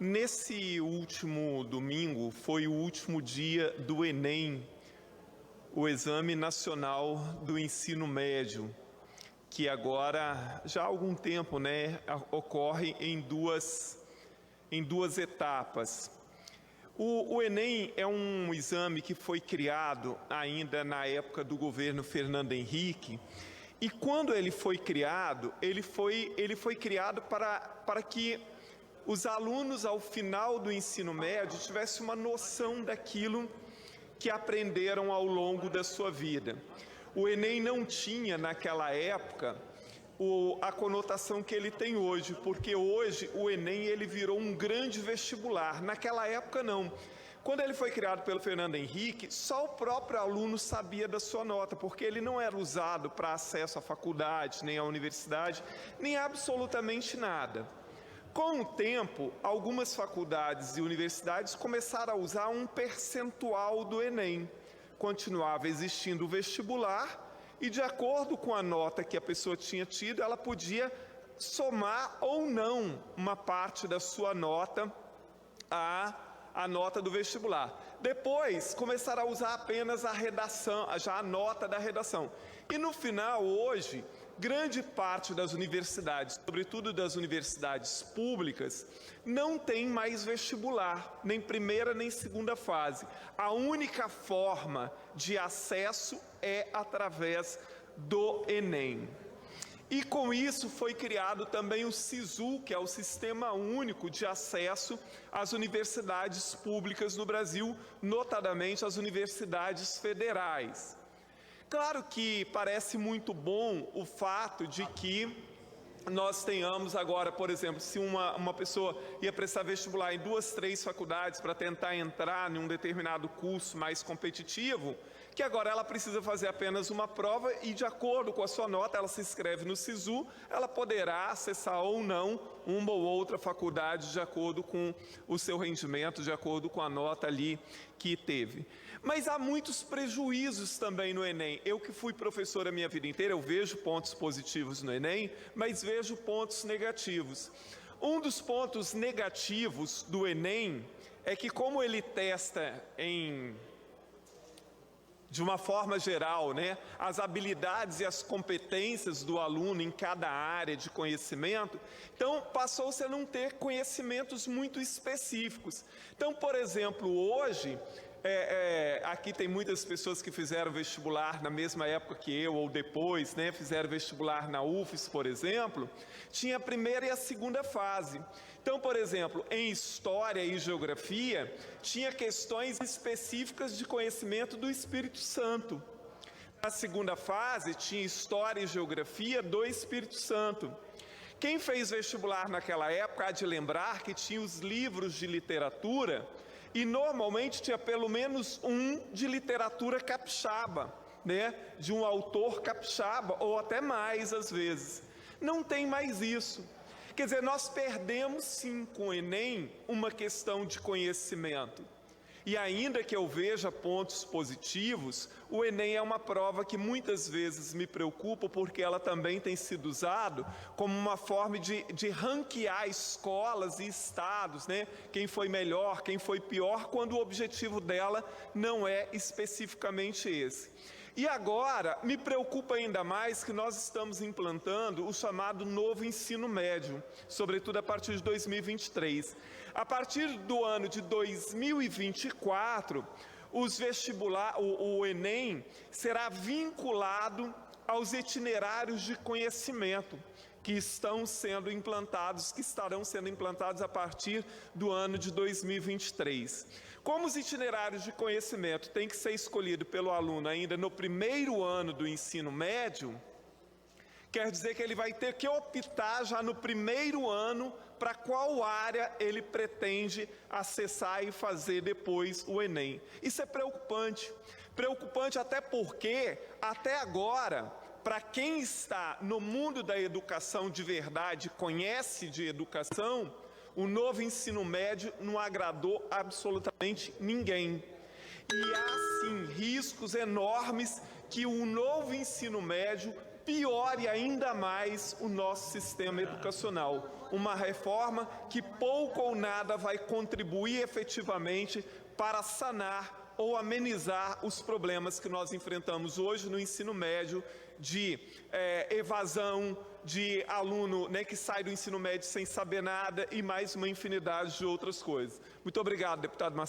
Nesse último domingo foi o último dia do Enem, o Exame Nacional do Ensino Médio, que agora, já há algum tempo, ocorre em duas etapas. O Enem é um exame que foi criado ainda na época do governo Fernando Henrique, e quando ele foi criado, ele foi criado para que os alunos, ao final do ensino médio, tivessem uma noção daquilo que aprenderam ao longo da sua vida. O Enem não tinha, naquela época, a conotação que ele tem hoje, porque hoje o Enem ele virou um grande vestibular. Naquela época, não. Quando ele foi criado pelo Fernando Henrique, só o próprio aluno sabia da sua nota, porque ele não era usado para acesso à faculdade, nem à universidade, nem absolutamente nada. Com o tempo, algumas faculdades e universidades começaram a usar um percentual do Enem. Continuava existindo o vestibular e, de acordo com a nota que a pessoa tinha tido, ela podia somar ou não uma parte da sua nota à nota do vestibular. Depois, começaram a usar apenas a redação, já a nota da redação. E no final, hoje, grande parte das universidades, sobretudo das universidades públicas, não tem mais vestibular, nem primeira nem segunda fase. A única forma de acesso é através do Enem. E com isso foi criado também o SISU, que é o Sistema Único de Acesso às Universidades Públicas no Brasil, notadamente as universidades federais. Claro que parece muito bom o fato de que nós tenhamos agora, por exemplo, se uma pessoa ia prestar vestibular em 2, 3 faculdades para tentar entrar em um determinado curso mais competitivo, que agora ela precisa fazer apenas uma prova e, de acordo com a sua nota, ela se inscreve no SISU, ela poderá acessar ou não uma ou outra faculdade de acordo com o seu rendimento, de acordo com a nota ali que teve. Mas há muitos prejuízos também no Enem. Eu que fui professor a minha vida inteira, eu vejo pontos positivos no Enem, mas vejo pontos negativos. Um dos pontos negativos do Enem é que, como ele testa de uma forma geral, as habilidades e as competências do aluno em cada área de conhecimento, então passou-se a não ter conhecimentos muito específicos. Então, por exemplo, hoje, aqui tem muitas pessoas que fizeram vestibular na mesma época que eu ou depois, fizeram vestibular na UFES, por exemplo, tinha a primeira e a segunda fase. Então, por exemplo, em História e Geografia, tinha questões específicas de conhecimento do Espírito Santo. Na segunda fase, tinha História e Geografia do Espírito Santo. Quem fez vestibular naquela época há de lembrar que tinha os livros de literatura e normalmente tinha pelo menos um de literatura capixaba, de um autor capixaba, ou até mais às vezes. Não tem mais isso. Quer dizer, nós perdemos sim com o Enem uma questão de conhecimento. E ainda que eu veja pontos positivos, o Enem é uma prova que muitas vezes me preocupa, porque ela também tem sido usada como uma forma de ranquear escolas e estados, quem foi melhor, quem foi pior, quando o objetivo dela não é especificamente esse. E agora, me preocupa ainda mais que nós estamos implantando o chamado novo ensino médio, sobretudo a partir de 2023. A partir do ano de 2024, o Enem será vinculado aos itinerários de conhecimento que estarão sendo implantados a partir do ano de 2023. Como os itinerários de conhecimento têm que ser escolhidos pelo aluno ainda no primeiro ano do ensino médio, quer dizer que ele vai ter que optar já no primeiro ano para qual área ele pretende acessar e fazer depois o Enem. Isso é preocupante. Preocupante até porque, até agora, para quem está no mundo da educação de verdade, conhece de educação, o novo ensino médio não agradou absolutamente ninguém. E há, sim, riscos enormes que o novo ensino médio piore ainda mais o nosso sistema educacional. Uma reforma que pouco ou nada vai contribuir efetivamente para sanar ou amenizar os problemas que nós enfrentamos hoje no ensino médio, de evasão, de aluno que sai do ensino médio sem saber nada e mais uma infinidade de outras coisas. Muito obrigado, deputado Marcelo.